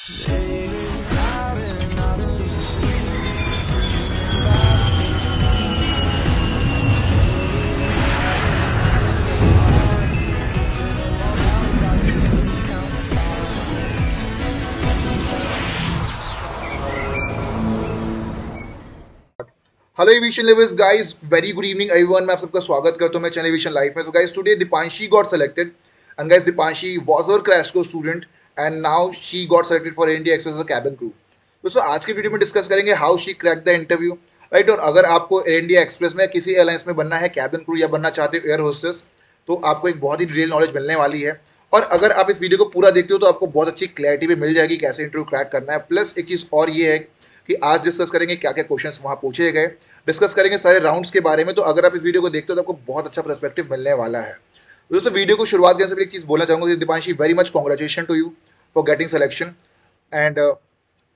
Hello aviation lovers guys, very good evening everyone. मैं आप सबका स्वागत करता हूं मैं चैनल एविएशन लाइफ में। So guys, today Deepanshi got selected and guys Deepanshi was our crash course student and now she got selected for India Express as a cabin crew. दोस्तों, आज के वीडियो में डिस्कस करेंगे how she crack the interview, right. और अगर आपको India Express में किसी एयरलाइंस में बनना है कैबिन क्रू या बनना चाहते हो एयर होस्टेस, तो आपको एक बहुत ही डिटेल नॉलेज मिलने वाली है। और अगर आप इस वीडियो को पूरा देखते हो तो आपको बहुत अच्छी क्लैरिटी भी मिल जाएगी कैसे इंटरव्यू क्रैक करना है। प्लस एक चीज़ और ये है कि आज डिस्कस करेंगे क्या क्या क्वेश्चंस वहाँ पूछे गए, डिस्कस करेंगे सारे राउंड्स के बारे में। तो अगर आप इस वीडियो को देखते हो तो आपको बहुत अच्छा पर्सपेक्टिव मिलने वाला है। दोस्तों, वीडियो को शुरुआत करने से पहले एक चीज़ बोलना चाहूँगा, Deepanshi very much congratulation to you for getting selection. And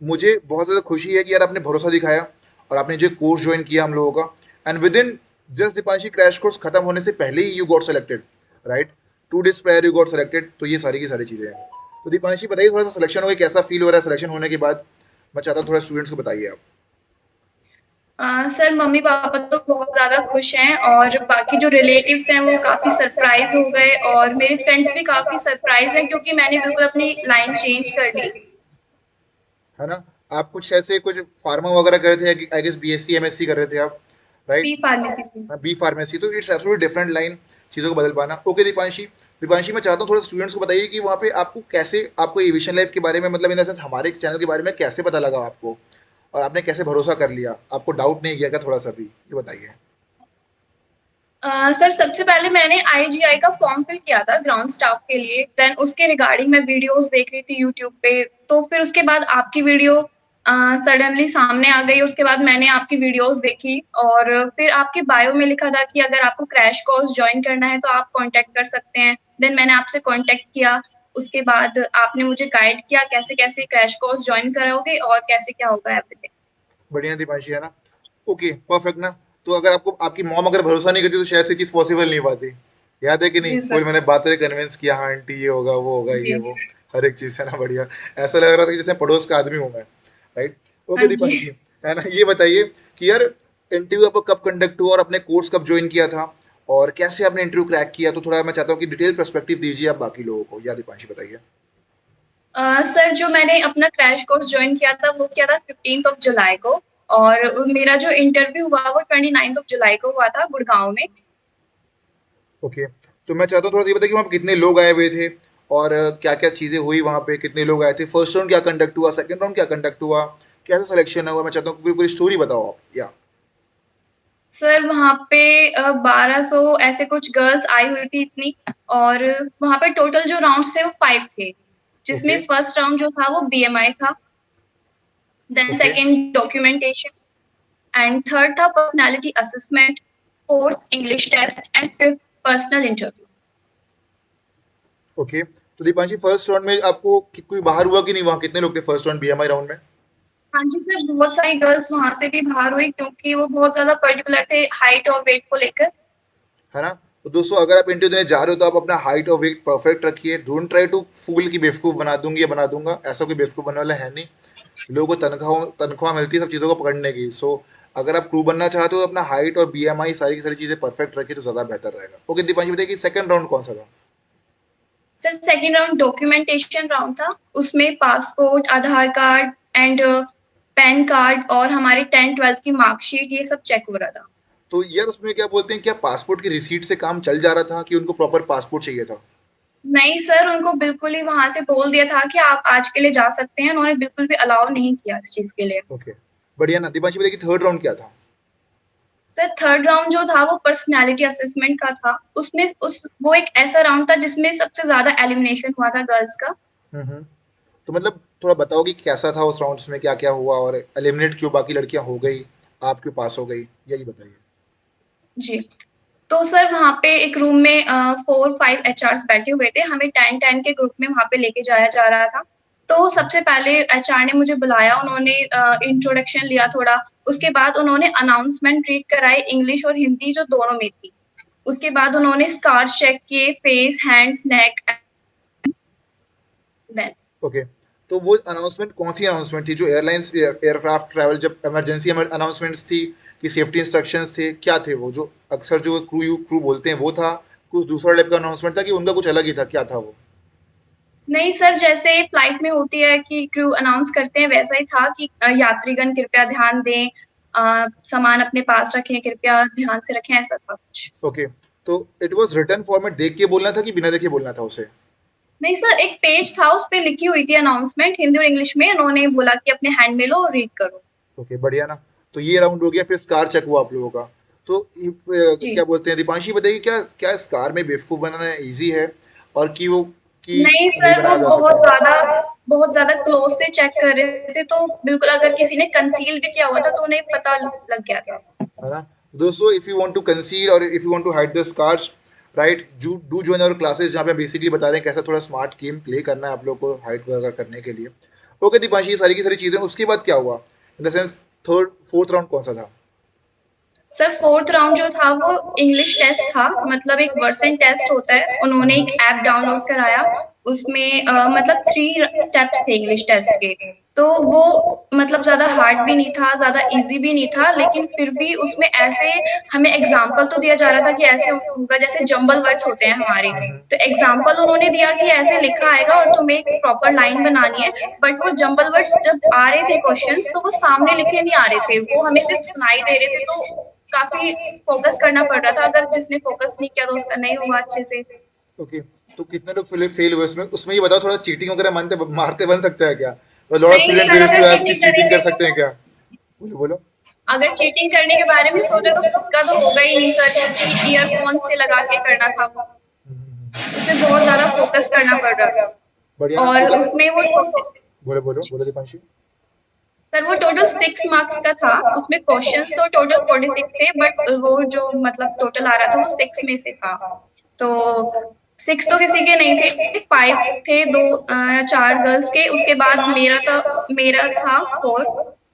मुझे बहुत ज़्यादा खुशी है कि यार आपने भरोसा दिखाया और आपने जो कोर्स ज्वाइन किया हम लोगों का, and within just Deepanshi crash course खत्म होने से पहले ही you got selected, right. 2 days prior you got selected. तो ये सारी की सारी चीज़ें हैं। तो दीपांशी बताइए, थोड़ा सा सिलेक्शन हो गया, कैसा फील हो रहा है सिलेक्शन होने के बाद? मैं चाहता हूँ थोड़ा स्टूडेंट्स को बताइए आप। सर, मम्मी पापा तो बहुत ज़्यादा खुश हैं और बाकी जो रिलेटिव्स हैं वो काफ़ी सरप्राइज़ हो गए और मेरे फ्रेंड्स भी काफ़ी सरप्राइज़ हैं क्योंकि मैंने बिल्कुल अपनी लाइन चेंज कर ली। है ना? आप कुछ ऐसे कुछ फार्मा वगैरह कर रहे थे, आई गेस बीएससी एमएससी कर रहे थे आप, राइट? बी फार्मेसी थी। बी फार्मेसी, तो इट्स एब्सोल्युटली डिफरेंट लाइन, चीज़ों को बदल पाना। ओके दीपांशी, दीपांशी मैं चाहता हूँ थोड़ा स्टूडेंट्स को बताइए कि वहाँ पे आपको कैसे, आपको एविएशन लाइफ के बारे में, मतलब इन द सेंस हमारे चैनल के बारे में कैसे पता लगा आपको, और आपने कैसे भरोसा कर लिया? आपको डाउट नहीं गया क्या थोड़ा सा भी? ये बताइए। सर, सबसे पहले मैंने आईजीआई का फॉर्म फिल किया था ग्राउंड स्टाफ के लिए। देन उसके रिगार्डिंग मैं वीडियोस देख रही थी यूट्यूब पे। तो फिर उसके बाद आपकी वीडियो सडनली सामने आ गई। उसके बाद मैंने आपकी वीडियोस देखी और फिर आपके बायो में लिखा था कि अगर आपको क्रैश कोर्स ज्वाइन करना है तो आप कांटेक्ट कर सकते हैं। देन मैंने आपसे कांटेक्ट किया। उसके बाद आपने मुझे गाइड किया कैसे-कैसे क्रैश कोर्स ज्वाइन करोगे और कैसे क्या होगा एवरीथिंग। बढ़िया दीपांशी, है ना? ओके, परफेक्ट ना। तो अगर आपको आपकी मॉम अगर भरोसा नहीं करती तो शायद से चीज़ पॉसिबल नहीं पाती। याद है कि नहीं? जी फुल सर। मैंने बातें कन्विंस किया, हाँ आंटी ये होगा वो होगा ये जी। वो, हर एक चीज़, है ना? बढ़िया। ऐसा लग रहा था कि जैसे पड़ोस का आदमी हूँ मैं, राइट। हाँ ओके जी। दीपांशी, है ना? ये बताइए कि यार इंटरव्यू आपको कब कंडक्ट हुआ और अपने कोर्स कब ज्वाइन किया था और कैसे आपने इंटरव्यू क्रैक किया? तो थोड़ा मैं चाहता हूँ कि डिटेल पर्सपेक्टिव दीजिए आप बाकी लोगों को। या दीपांशी बताइए। सर, जो मैंने अपना क्रैश कोर्स जॉइन किया था वो किया था 15th ऑफ जुलाई को। और मेरा जो इंटरव्यू हुआ वो 29th ऑफ जुलाई को हुआ था गुड़गांव में। ओके, तो मैं चाहता हूँ थोड़ा सा ये बताइए कि वहाँ पे कितने लोग आए हुए थे और क्या-क्या चीज़ें हुई वहाँ पे, कितने लोग आए थे? फर्स्ट राउंड क्या कंडक्ट हुआ, सेकंड राउंड क्या कंडक्ट हुआ, कैसा सिलेक्शन हुआ? मैं चाहता हूँ पूरी पूरी स्टोरी बताओ आप। या सर, वहाँ पे 1200 ऐसे कुछ गर्ल्स आई हुई थी इतनी। और वहाँ पे टोटल जो राउंड्स थे वो 5 थे, जिसमें ओके, फर्स्ट राउंड जो था वो बीएमआई था। Then okay, second documentation and third था personality assessment, fourth English test and fifth personal interview. Okay. तो दीपांशी, फर्स्ट राउंड में आपको कोई बाहर हुआ कि नहीं? वहाँ कितने लोग थे फर्स्ट राउंड बीएमआई राउंड में? हाँ जी सर, बहुत सारी गर्ल्स वहाँ से भी बाहर हुई क्योंकि वो बहुत ज़्यादा पर्टिकुलर थे हाइट और वेट को लेकर। है ना? तो दोस्तों, अगर आप इंटरव्यू देने जा रहे हो तो आप अपना हाइट और वेट परफेक्ट रखिए। डोंट ट्राई टू फूल की बेवकूफ़ बना दूंगी या बना दूंगा, ऐसा कोई बेवकूफ़ बनने वाला है नहीं। लोगों को तनख्वाह तनख्वाह मिलती है सब चीज़ों को पकड़ने की। सो अगर आप क्रू बनना चाहते हो तो अपना हाइट और बीएमआई सारी की सारी चीज़ें परफेक्ट रखिए तो ज़्यादा बेहतर रहेगा। ओके दीपांशी, बताइए कि सेकंड राउंड कौन सा था? Sir, second round documentation round था। उसमें passport, Aadhaar card and pan card और हमारी 10th-12th की मार्कशीट ये सब चेक हो रहा था। तो यार उसमें क्या बोलते हैं, क्या पासपोर्ट की रिसीट से काम चल जा रहा था कि उनको प्रॉपर पासपोर्ट चाहिए था? नहीं सर, उनको बिल्कुल ही वहाँ से बोल दिया था कि आप आज के लिए जा सकते हैं। उन्होंने बिल्कुल भी अलाउ नहीं किया इस चीज़ के लिए। ओके, बढ़िया ना। दीपांशी, बताइए कि थर्ड राउंड क्या था? सर, थर्ड राउंड जो था वो पर्सनैलिटी असेसमेंट का था। उसमें उस वो एक ऐसा राउंड था जिसमें सबसे ज़्यादा एलिमिनेशन हुआ था गर्ल्स का। हम्म। तो मतलब थोड़ा बताओ कि कैसा था उस राउंड्स में, क्या क्या हुआ और एलिमिनेट क्यों बाकी लड़कियां हो गई, आप क्यों पास हो गई, यही बताइए। जी। तो सर, वहाँ पे एक रूम में 4-5 एचआर्स बैठे हुए थे। हमें 10-10 के ग्रुप में वहाँ पे लेके जाया जा रहा था। तो सबसे पहले एचआर ने मुझे बुलाया, उन्होंने इंट्रोडक्शन लिया थोड़ा। उसके बाद उन्होंने अनाउंसमेंट रीड कराई, इंग्लिश और हिंदी जो दोनों में थी। उसके बाद उन्होंने स्कार्स चेक किए, फेस, हैंड्स, नेक। देन ओके, तो वो अनाउंसमेंट कौन सी अनाउंसमेंट थी, जो एयरलाइंस एयरक्राफ्ट ट्रैवल जब इमरजेंसी अनाउंसमेंट्स थी कि सेफ्टी इंस्ट्रक्शंस थे, क्या थे वो, जो अक्सर जो क्रू बोलते हैं वो था, कुछ दूसरा टाइप का अनाउंसमेंट था कि उनका कुछ अलग ही था, क्या था वो? नहीं सर, जैसे फ्लाइट में होती है कि क्रू अनाउंस करते हैं, वैसा ही था कि यात्रीगण कृपया ध्यान दें, सामान अपने पास रखें, कृपया ध्यान से रखें, ऐसा था कुछ। ओके, तो इट वाज रिटन फॉर्मेट, देख के बोलना था कि बिना देखे बोलना था उसे? नहीं सर, एक पेज था, उस पे लिखी हुई थी अनाउंसमेंट हिंदी और इंग्लिश में, उन्होंने बोला कि अपने हैंड में लो और रीड करो। ओके, बढ़िया ना। तो ये राउंड हो गया, फिर स्कार चेक हुआ आप लोगों का। तो जी। क्या बोलते हैं, दीपांशी बताइए, क्या क्या स्कार में बेवकूफ़ बनाना इजी है, और कि वो कि नहीं नहीं सर, वो बनाया जा बहुत सकता? ज़्यादा बहुत ज़्यादा क्लोज़ से चेक कर रहे थे, तो बिल्कुल अगर किसी ने कंसील भी किया हुआ था, तो उन्हें पता लग गया था। है ना? दोस्तों, if you want to conceal or if you want to hide the scars, right, do join our classes, जहाँ पे बेसिकली बता रहे हैं कैसा थोड़ा स्मार्ट गेम प्ले करना है आप लोग को हाइड वगैरह करने के लिए। ओके दीपांशी, ये सारी की सारी चीज़ें, उसके बाद क्या हुआ? In the sense third fourth round कौन सा था? सर, 4th राउंड जो था वो इंग्लिश टेस्ट था, मतलब एक वर्सन टेस्ट होता है। उन्होंने एक ऐप डाउनलोड कराया, उसमें मतलब 3 स्टेप्स थे इंग्लिश टेस्ट के। तो वो मतलब ज़्यादा हार्ड भी नहीं था, ज़्यादा ईज़ी भी नहीं था, लेकिन फिर भी उसमें ऐसे हमें एग्ज़ाम्पल तो दिया जा रहा था कि ऐसे होगा, जैसे जंबल वर्ड्स होते हैं हमारे। तो एग्ज़ाम्पल उन्होंने दिया कि ऐसे लिखा आएगा और तुम्हें एक प्रॉपर लाइन बनानी है, बट वो जंबल वर्ड्स जब आ रहे थे क्वेश्चंस, तो वो सामने लिखे नहीं आ रहे थे, वो हमें सिर्फ सुनाई दे रहे थे, तो काफ़ी फ़ोकस करना पड़ रहा था। अगर जिसने फ़ोकस नहीं किया तो उसका नहीं हुआ अच्छे से। ओके, तो कितने लोग फेल हुए उसमें? उसमें ये बताओ, थोड़ा चीटिंग वगैरह मानते मारते बन सकता है क्या? लॉट ऑफ नहीं स्टूडेंट सर, यूज्ड अगर टू आस्क कि चीटिंग चीटिंग कर करेंगे सकते हैं क्या? बोलो बोलो। अगर चीटिंग करने के बारे में सोचे तो पक्का तो होगा ही नहीं सर, क्योंकि ईयरफ़ोन से लगा के करना था वो। उसमें बहुत ज़्यादा फ़ोकस करना पड़ रहा था बढ़िया ना, और तो क्या? उसमें वो बोलो बोलो बोलो दीपांशु। सर वो टोटल 6 मार्क्स का था, उसमें क्वेश्चंस तो टोटल 46 थे, बट वो जो मतलब टोटल आ रहा था वो 6 में से था। तो 6 तो किसी के नहीं थे, 5 थे, 2 4 गर्ल्स के, उसके बाद मेरा था 4,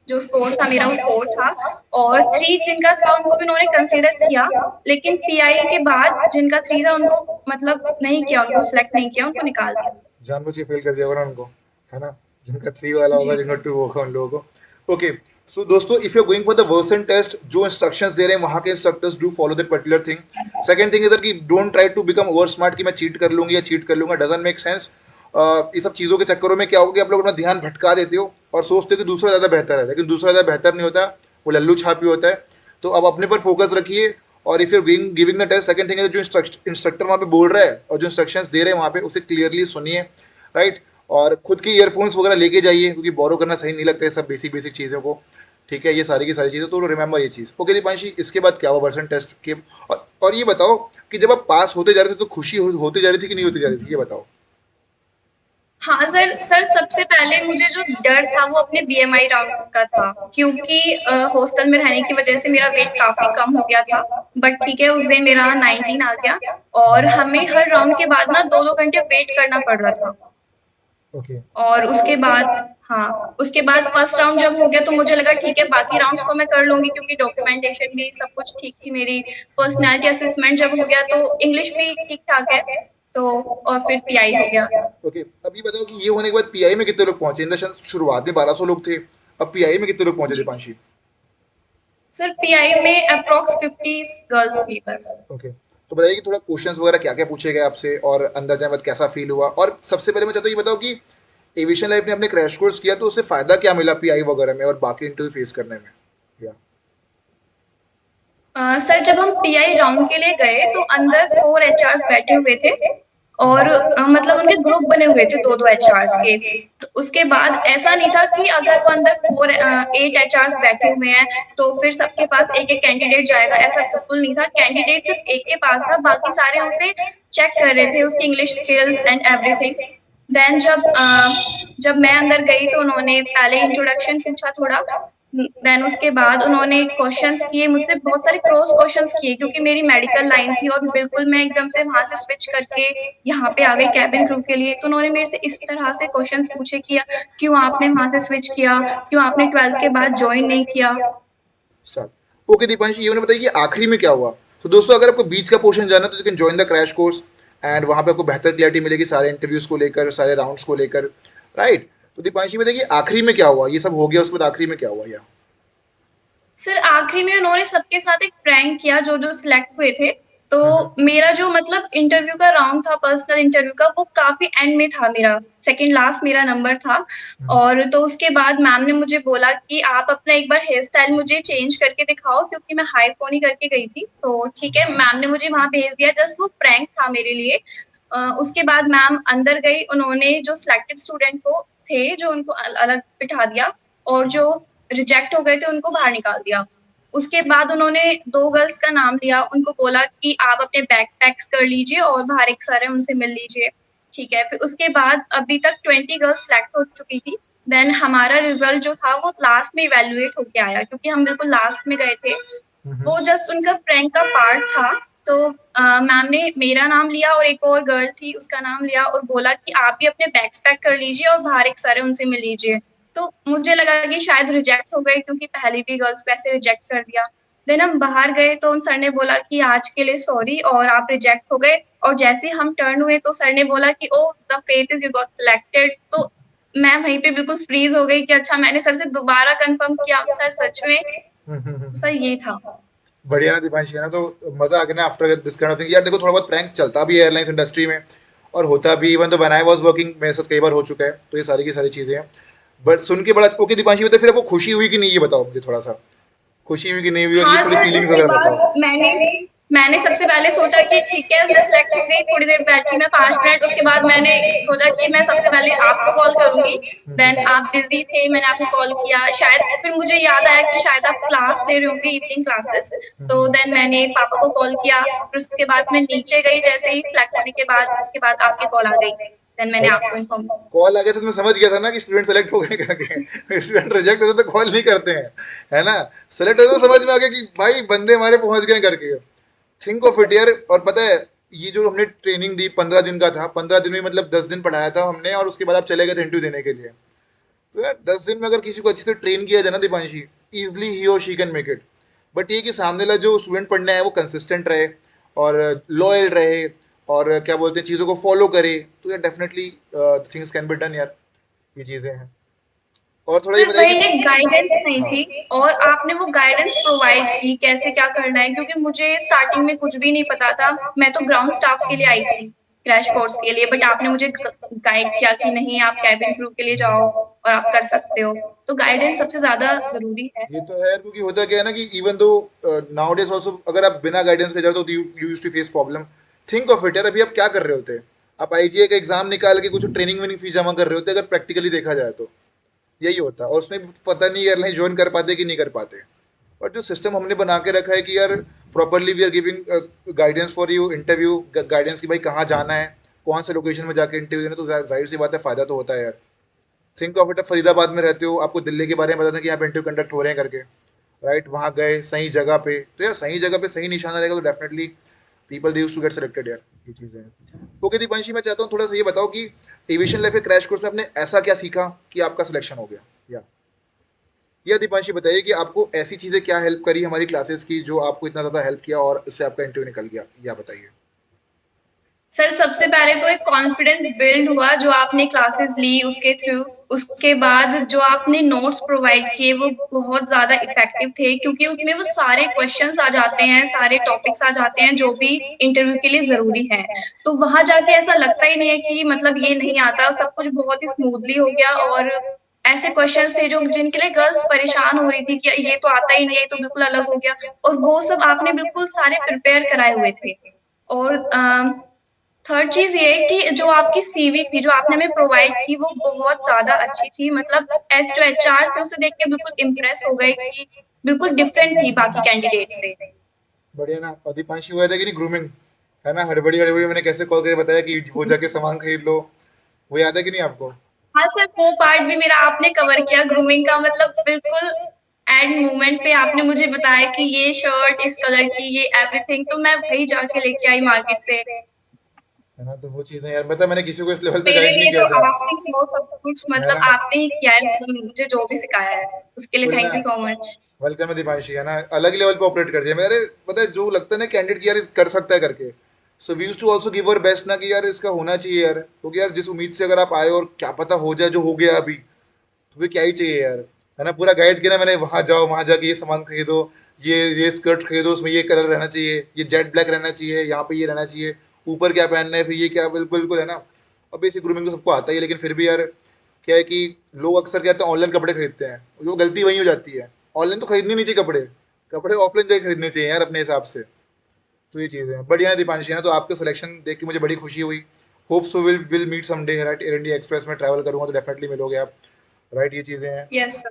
जो स्कोर था मेरा वो 4 था, और 3 जिनका था उनको भी उन्होंने कंसीडर किया, लेकिन पीआई के बाद जिनका 3 था उनको मतलब नहीं किया, उनको सिलेक्ट नहीं किया, उनको निकाल दिया। जानबूझ के फेल कर दिया होगा ना उनको, है ना? जिनका 3 वाला होगा, जी। जिनका 2 होगा, उन लोगों को। ओके, सो दोस्तों, if you are going for the Versant test, जो इंस्ट्रक्शंस दे रहे हैं वहाँ के instructors, do follow that particular thing. Second thing is that कि don't try to become over smart, कि मैं चीट कर लूंगी या चीट कर लूंगा, डजंट मेक सेंस। ये सब चीज़ों के चक्करों में क्या होगा कि आप लोग अपना ध्यान भटका देते हो और सोचते हो कि दूसरा ज़्यादा बेहतर है, लेकिन दूसरा ज़्यादा बेहतर नहीं होता, वो लल्लू छापी होता है। तो अब अपने पर फोकस रखिए, और if you giving the test, second thing है, जो इंस्ट्रक्टर वहाँ पे बोल रहा है और जो इंस्ट्रक्शंस दे रहे हैं वहाँ पे, उसे क्लियरली सुनिए, राइट। और खुद के ईयरफोन्स वगैरह लेके जाइए, क्योंकि बोरो करना सही नहीं लगता है सब बेसिक बेसिक चीज़ों को, ठीक है? ये सारी की सारी चीज़ें, तो रिमेंबर ये चीज़। ओके दीपांशी, इसके बाद क्या हुआ वर्सन टेस्ट के? और ये बताओ कि जब आप पास होते जा रहे थे तो खुशी होती जा रही थी कि नहीं होती जा रही थी, ये बताओ? हाँ सर, सबसे पहले मुझे जो डर था वो अपने बीएमआई राउंड का था, क्योंकि हॉस्टल में रहने की वजह से मेरा वेट काफ़ी कम हो गया था। बट ठीक है, उस दिन मेरा 19 आ गया और हमें हर राउंड के बाद ना 2-2 घंटे वेट करना पड़ रहा था। ओके। और उसके बाद हाँ, उसके बाद फर्स्ट राउंड जब हो गया तो मुझे लगा ठीक है, बाकी राउंड्स तो मैं कर लूँगी, क्योंकि डॉक्यूमेंटेशन भी सब कुछ ठीक थी मेरी। पर्सनैलिटी असेसमेंट जब हो गया तो इंग्लिश भी ठीक-ठाक है, तो और फिर पीआई हो गया। ओके, अब ये बताओ कि ये होने के बाद पीआई में कितने लोग पहुंचे? इन द सेंस शुरुआत में 1200 लोग थे, अब पीआई में कितने लोग पहुंचे जी। दीपांशी? सर पीआई में अप्रॉक्स 50 गर्ल्स थी बस। ओके, तो बताइए कि थोड़ा क्वेश्चंस वगैरह क्या क्या पूछे गए आपसे, और अंदर जाने बाद कैसा फील हुआ? और सबसे पहले मैं चाहता हूँ ये बताओ कि एविएशन लाइफ ने अपने क्रैश कोर्स किया तो उससे फायदा क्या मिला पीआई वगैरह में और बाकी इंटरव्यू फेस करने में, या? सर जब हम पीआई राउंड के लिए गए तो अंदर 4 एचआर्स बैठे हुए थे और मतलब उनके ग्रुप बने हुए थे 2-2 एचआर्स के। तो उसके बाद ऐसा नहीं था कि अगर वो अंदर 8 एचआर्स बैठे हुए हैं तो फिर सबके पास एक-एक कैंडिडेट जाएगा, ऐसा बिल्कुल नहीं था। कैंडिडेट सिर्फ एक के पास था, बाकी सारे उसे चेक कर रहे थे, उसकी English skills and everything. Then जब मैं अंदर गई तो उन्होंने पहले इंट्रोडक्शन पूछा थोड़ा, देन उसके बाद उन्होंने क्वेश्चंस किए मुझसे, बहुत सारे क्रॉस क्वेश्चंस किए, क्योंकि मेरी मेडिकल लाइन थी और बिल्कुल मैं एकदम से वहाँ से स्विच करके यहाँ पे आ गई कैबिन क्रू के लिए। तो उन्होंने मेरे से इस तरह से क्वेश्चंस पूछे कि क्यों आपने वहाँ से स्विच किया? क्यों आपने 12th के बाद जॉइन नहीं किया? स्टार्ट। ओके दीपांशी, ये उन्हें बताइए कि आखिरी में क्या हुआ? तो दोस्तों, अगर आपको बीच का पोर्शन जाना है तो you can join the crash course, and वहाँ पे आपको बेहतर क्लैरिटी मिलेगी सारे इंटरव्यूज को लेकर, सारे राउंड्स को लेकर, राइट? तो दीपांशी में देखिए आखिरी में क्या हुआ, ये सब हो गया उसके बाद आखिरी में क्या हुआ या? सर आखिरी में उन्होंने सबके साथ एक प्रैंक किया जो सिलेक्ट हुए थे। तो हम्म। मेरा जो मतलब इंटरव्यू का राउंड था पर्सनल इंटरव्यू का वो काफ़ी एंड में था मेरा, सेकंड लास्ट मेरा नंबर था। हम्म। और तो उसके बाद मैम ने मुझे बोला कि आप अपना एक बार हेयर स्टाइल मुझे चेंज करके दिखाओ क्योंकि मैं हाई पोनी करके गई थी। तो ठीक है, मैम ने मुझे वहाँ भेज दिया, जस्ट वो प्रैंक था मेरे लिए। उसके बाद मैम अंदर गई, उन्होंने जो सिलेक्टेड स्टूडेंट को थे जो उनको अलग बिठा दिया और जो रिजेक्ट हो गए थे उनको बाहर निकाल दिया। उसके बाद उन्होंने 2 गर्ल्स का नाम लिया, उनको बोला कि आप अपने बैग पैक्स कर लीजिए और बाहर एक सर है उनसे मिल लीजिए, ठीक है। फिर उसके बाद अभी तक 20 गर्ल्स सिलेक्ट हो चुकी थी। देन हमारा रिज़ल्ट जो था वो लास्ट में इवैल्यूएट होके आया क्योंकि हम बिल्कुल लास्ट में गए थे। हम्म। वो जस्ट उनका प्रैंक का पार्ट था। तो मैम ने मेरा नाम लिया और एक और गर्ल थी उसका नाम लिया और बोला कि आप भी अपने बैग्स पैक कर लीजिए और बाहर एक सर है उनसे मिल लीजिए। तो मुझे लगा कि शायद रिजेक्ट हो गए क्योंकि पहले भी गर्ल्स को ऐसे रिजेक्ट कर दिया। देन हम बाहर गए तो उन सर ने बोला कि आज के लिए सॉरी और आप रिजेक्ट हो गए। और जैसे ही हम टर्न हुए तो सर ने बोला कि ओह the faith is you got selected. तो मैं वहीं पे बिल्कुल फ्रीज़ हो गई कि अच्छा, मैंने सर से दोबारा कन्फर्म किया, सर सच में? सर ये था। बढ़िया ना दीपांशी, है ना? तो मजा आ गया ना after this kind of thing यार। देखो थोड़ा बहुत प्रैंक चलता भी है एयरलाइंस इंडस्ट्री में और होता भी, इवन तो व्हेन आई वाज वर्किंग मेरे साथ कई बार हो चुका है। तो ये सारी की सारी चीजें हैं, बट सुन के बड़ा ओके। दीपांशी बताओ फिर आपको खुशी हुई कि नहीं, ये बताओ मुझे थोड़ा सा, खुशी हुई कि नहीं हुई, और ये हाँ थोड़ी सर, फीलिंग्स उसके वगैरह बाद बताओ। मैंने सबसे पहले सोचा कि ठीक है मैं सिलेक्ट हो गई, थोड़ी देर बैठी मैं 5 मिनट, उसके बाद मैंने सोचा कि मैं सबसे पहले आपको कॉल करूँगी। देन आप बिज़ी थे, मैंने आपको कॉल किया, शायद फिर मुझे याद आया कि शायद आप क्लास ले रहे होंगे, इवनिंग क्लासेस। तो देन मैंने पापा को कॉल किया, फिर उसके बाद मैं नीचे गई जैसे ही सिलेक्ट होने के बाद, उसके बाद आपकी कॉल आ गई। देन मैंने आपको इन्फॉर्म कॉल आ गया तो मैं समझ गया था ना कि स्टूडेंट सेलेक्ट हो गए करके। स्टूडेंट रिजेक्ट होते तो कॉल नहीं करते हैं, है ना? सेलेक्ट होते तो समझ में आ गया कि भाई बंदे हमारे पहुंच गए करके। थिंक ऑफ इट यार। और पता है, ये जो हमने ट्रेनिंग दी 15 दिन का था, 15 दिन में मतलब 10 दिन पढ़ाया था हमने, और उसके बाद आप चले गए थे इंटरव्यू देने के लिए। तो यार 10 दिन में अगर किसी को अच्छे से ट्रेन किया जाए ना दीपांशी, इजली ही और she can make it. But ये कि सामने वाला जो स्टूडेंट पढ़ने आए वो कंसिस्टेंट रहे और लॉयल रहे और क्या बोलते हैं चीज़ों को फॉलो करे, तो यार definitely things can be done यार। ये चीज़ें हैं। और थोड़ा ये सिर्फ बताइए वही एक गाइडेंस कि नहीं हाँ। थी और आपने वो गाइडेंस प्रोवाइड की कैसे क्या करना है, क्योंकि मुझे स्टार्टिंग में कुछ भी नहीं पता था। मैं तो ग्राउंड स्टाफ के लिए आई थी, क्रैश कोर्स के लिए, बट आपने मुझे गाइड किया कि नहीं आप कैबिन क्रू के लिए जाओ और आप कर सकते हो। तो गाइडेंस सबसे ज्यादा जरूरी है। ये तो है यार, क्योंकि होता क्या है ना कि even though now days also अगर आप बिना गाइडेंस के जाते हो तो you use to face problem. Think of it यार, अभी आप क्या कर रहे होते? आप आईजीए का एग्जाम निकाल के कुछ ट्रेनिंग वेनिंग फीस जमा कर रहे होते अगर प्रैक्टिकली देखा जाए तो। यही होता है, और उसमें भी पता नहीं एयरलाइन ज्वाइन कर पाते कि नहीं कर पाते। और जो सिस्टम हमने बना के रखा है कि यार properly we are giving guidance for you interview, guidance कि भाई कहाँ जाना है, कौन से लोकेशन में जाके इंटरव्यू देना, तो जाहिर सी बात है फ़ायदा तो होता है यार। थिंक ऑफ इट, फरीदाबाद में रहते हो, आपको दिल्ली के बारे में पता था कि यहाँ पे इंटरव्यू कंडक्ट हो रहे हैं करके, राइट? वहाँ गए सही जगह पे, तो यार सही जगह पे सही निशाना रहेगा तो definitely people they use to get selected यार। ये चीज़ें हैं। ओके दीपांशी, मैं चाहता हूँ थोड़ा सा ये बताओ कि एविएशन लाइफ के क्रैश कोर्स में आपने ऐसा क्या सीखा कि आपका सिलेक्शन हो गया, या दीपांशी बताइए कि आपको ऐसी चीज़ें क्या हेल्प करी हमारी क्लासेस की जो आपको इतना ज़्यादा हेल्प किया और इससे आपका इंटरव्यू निकल गया, या बताइए। सर सबसे पहले तो एक कॉन्फिडेंस बिल्ड हुआ जो आपने क्लासेस ली उसके थ्रू। उसके बाद जो आपने नोट्स प्रोवाइड किए वो बहुत ज़्यादा इफ़ेक्टिव थे क्योंकि उसमें वो सारे क्वेश्चंस आ जाते हैं, सारे टॉपिक्स आ जाते हैं जो भी इंटरव्यू के लिए ज़रूरी हैं। तो वहाँ जाके ऐसा लगता ही नहीं है कि मतलब ये नहीं आता, सब कुछ बहुत ही स्मूथली हो गया। और ऐसे क्वेश्चंस थे जो जिनके लिए गर्ल्स परेशान हो रही थी कि ये तो आता ही नहीं है, ये तो बिल्कुल अलग हो गया, और वो सब आपने बिल्कुल सारे प्रिपेयर कराए हुए थे। और थर्ड चीज़ ये है कि जो आपकी सीवी थी, जो आपने हमें प्रोवाइड की, वो बहुत ज़्यादा अच्छी थी। मतलब जो एचआर्स थे, उसे देख के बिल्कुल इम्प्रेस हो गए कि बिल्कुल डिफरेंट थी बाकी कैंडिडेट से। बढ़िया ना। और दीपांशी हुआ था कि नहीं ग्रूमिंग, है ना? हड़बड़ी हड़बड़ी मैंने कैसे कॉल करके बताया कि वो जाके सामान खरीद लो, वो याद है कि नहीं आपको? हाँ सर, वो पार्ट भी मेरा आपने कवर किया ग्रूमिंग का, मतलब बिल्कुल एंड मोमेंट पे आपने मुझे बताया कि ये शर्ट इस कलर की, ये एवरीथिंग, तो मैं वही जाके लेके आई मार्केट से। है ना? तो वो चीज़ें यार, मतलब मैंने किसी को इस लेवल पे मेरे गाइड नहीं लिए किया तो था, आपने ही वो सब कुछ, है मतलब ना? आपने ही किया है, मतलब मुझे जो भी सिखाया है, उसके लिए फुल ना। Thank you so much. Welcome है दीपांशी, है ना? अलग लेवल पे ऑपरेट कर दिया मेरे। पता है जो लगता है ना कैंडिडेट की यार इस कर सकता है करके, so we used to also give our best ना कि यार इसका होना चाहिए यार, क्योंकि यार जिस उम्मीद से अगर आप आए और क्या पता हो जाए जो हो गया अभी, तो फिर क्या ही चाहिए यार, है ना। पूरा गाइड किया ना मैंने, वहाँ जाओ, वहाँ जाके ये सामान खरीदो, ये स्कर्ट खरीदो, उसमें ये कलर रहना चाहिए, ये जेट ब्लैक रहना चाहिए, यहाँ पे ये रहना चाहिए, ऊपर क्या पहनना है, फिर ये क्या, बिल्कुल बिल्कुल, है ना। और बेसिक ग्रूमिंग तो सबको आता ही है, लेकिन फिर भी यार क्या है कि लोग अक्सर कहते हैं ऑनलाइन कपड़े खरीदते हैं, जो गलती वही हो जाती है। ऑनलाइन तो खरीदनी नहीं चाहिए कपड़े, कपड़े ऑफलाइन जाके खरीदने चाहिए यार अपने हिसाब से। तो ये चीज़ है बढ़िया है दीपांशी, है ना। तो आपका सिलेक्शन देख के मुझे बड़ी खुशी हुई। Hope so will meet someday, right. Air India Express में ट्रैवल करूंगा तो डेफिनेटली मिलोगे आप, राइट। ये चीज़ें हैं। Yes sir.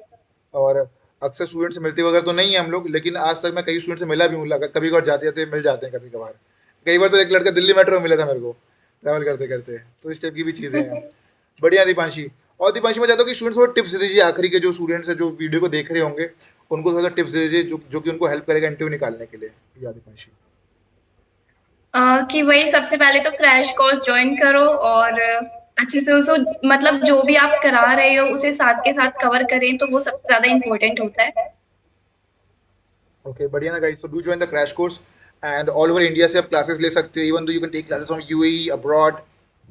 और अक्सर स्टूडेंट से मिलते वगैरह तो नहीं है हम लोग, लेकिन आज तक मैं कई स्टूडेंट से मिला भी हूँ, लगा कभी कभार जाते जाते मिल जाते हैं कभी कभार। कई बार तो एक लड़का दिल्ली मेट्रो में मिला था मेरे को, ट्रैवल करते करते। तो इस टाइप की भी चीज़ें हैं। बढ़िया दीपांशी। और दीपांशी मैं चाहता हूँ कि स्टूडेंट्स को टिप्स दे दीजिए, आखिरी के जो स्टूडेंट्स हैं जो वीडियो को देख रहे होंगे, उनको थोड़ा सा टिप्स दे दीजिए जो कि उनको हेल्प करेगा इंटरव्यू निकालने के लिए, या दीपांशी। कि वही सबसे पहले तो क्रैश कोर्स ज्वाइन करो और अच्छे से उसको मतलब जो भी आप करा रहे हो उसे साथ के साथ कवर करें तो वो सबसे ज्यादा इम्पोर्टेंट होता है। ओके बढ़िया ना guys, so do join the crash course. And all over India से आप क्लासेस ले सकते हो, even though you can take classes from UAE abroad,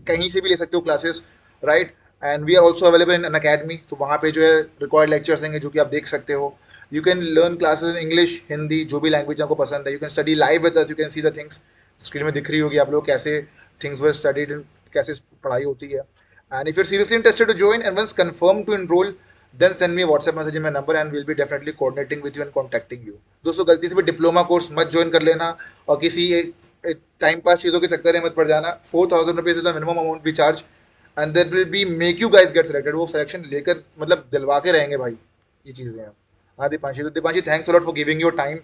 कहीं से भी ले सकते हो classes, right. And we are also available in an academy, तो वहाँ पे जो है रिकॉर्ड लेक्चर्स हैं जो कि आप देख सकते हो। You can learn classes in English, Hindi, जो भी लैंग्वेज आपको पसंद है। You can study live with us, you can see the things, screen में दिख रही होगी आप लोग कैसे थिंग्स वर स्टडीड, कैसे पढ़ाई होती है। And if you seriously interested to join and once confirm to enroll, then send me a WhatsApp message in my number and we'll be definitely coordinating with you and contacting you. दोस्तों गलती से भी diploma course मत join कर लेना और किसी time pass चीज़ों के चक्कर में मत पड़ जाना। 4,000 rupees is the minimum amount we charge and that will be make you guys get selected. वो सिलेक्शन लेकर मतलब दिलवा के रहेंगे भाई, ये चीज़ें हैं। हाँ दीपांशी, तो Deepanshi thanks a lot for giving your time,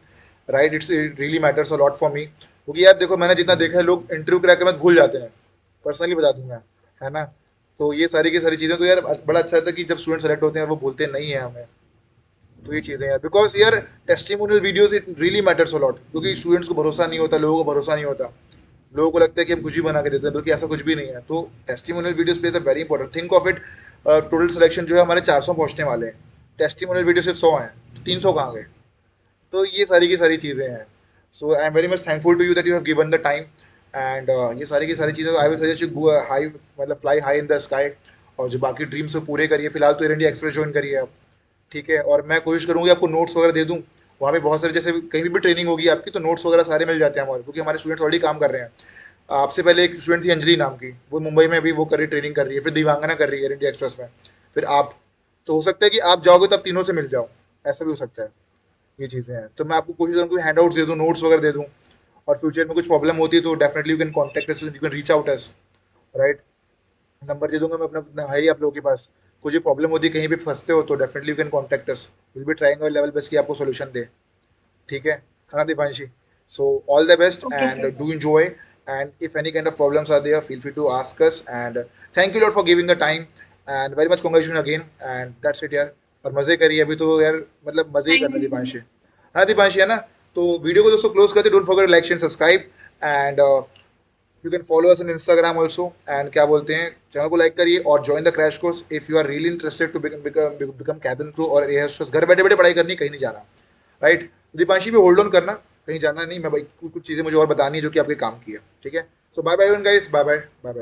right. It really matters a lot for me, क्योंकि यार देखो मैंने जितना देखा है लोग इंटरव्यू क्रैक के बाद भूल जाते हैं, पर्सनली बता दूंगा, है ना। तो ये सारी की सारी चीज़ें तो यार बड़ा अच्छा था कि जब स्टूडेंट सेलेक्ट होते हैं वो भूलते नहीं है हमें। तो ये चीज़ें यार, बिकॉज यार testimonial videos it really matters a lot, क्योंकि स्टूडेंट्स को भरोसा नहीं होता, लोगों को भरोसा नहीं होता, लोगों को लगता है कि हम कुछ भी बना के देते हैं, बल्कि ऐसा कुछ भी नहीं है। तो testimonial videos plays a very important, think of it. Total selection जो है हमारे 400 पहुंचने वाले हैं, टेस्टिमोनियल वीडियो सिर्फ 100 हैं, तो 300 कहाँ गए। तो ये सारी की सारी चीज़ें हैं। So I am very much thankful to you that you have given the time. And ये सारी की सारी चीज़ें I will suggest you go high, मतलब fly high in the sky, और जो बाकी ड्रीम्स है पूरे करिए। फिलहाल तो एयर इंडिया एक्सप्रेस ज्वाइन करिए आप, ठीक है। और मैं कोशिश करूँगी आपको नोट्स वगैरह दे दूँ, वहाँ पे बहुत सारे जैसे कहीं भी ट्रेनिंग होगी आपकी तो नोट्स वगैरह सारे मिल जाते हैं हमारे, क्योंकि हमारे स्टूडेंट्स ऑलरेडी काम कर रहे हैं। आपसे पहले एक स्टूडेंट थी अंजलि नाम की, वो मुंबई में अभी वो कर रही, ट्रेनिंग कर रही है। फिर दिवांगना कर रही है एयर इंडिया एक्सप्रेस में। फिर आप, तो हो सकता है कि आप जाओगे तो आप तीनों से मिल जाओ, ऐसा भी हो सकता है। ये चीज़ें हैं, तो मैं आपको कोशिश करूँगा हैंड आउट्स दे दूँ, नोट्स वगैरह दे दूँ। और फ्यूचर में कुछ प्रॉब्लम होती है तो definitely you can contact us, you can reach out us, right. Number दे दूंगा मैं अपना, है ही आप लोगों के पास। कुछ भी प्रॉब्लम होती है, कहीं भी फंसते हो तो definitely you can contact us, will be trying our level best कि आपको सोल्यूशन दे, ठीक है ना Deepanshi. So all the best okay and sir. Do enjoy, and if any kind of problems are there feel free to ask us, and thank you lot for giving the time and very much congratulations again, and that's it यार। और मज़े करिए अभी तो यार, मतलब मज़े ही thank करना यू सर। दीपांशी, है ना दीपांशी, है ना। तो वीडियो को दोस्तों क्लोज करते, don't forget like share subscribe, and you can follow us in Instagram also, and क्या बोलते हैं, चैनल को लाइक करिए और join the crash course if you are really interested to become cabin crew और एयर होस्टेस। घर बैठे बैठे पढ़ाई करनी, कहीं नहीं जाना, राइट। दीपांशी भी होल्ड ऑन करना, कहीं जाना नहीं। मैं भाई कुछ कुछ चीज़ें मुझे और बतानी है जो कि आपके काम की है, ठीक है। So bye bye guys, bye bye, bye bye.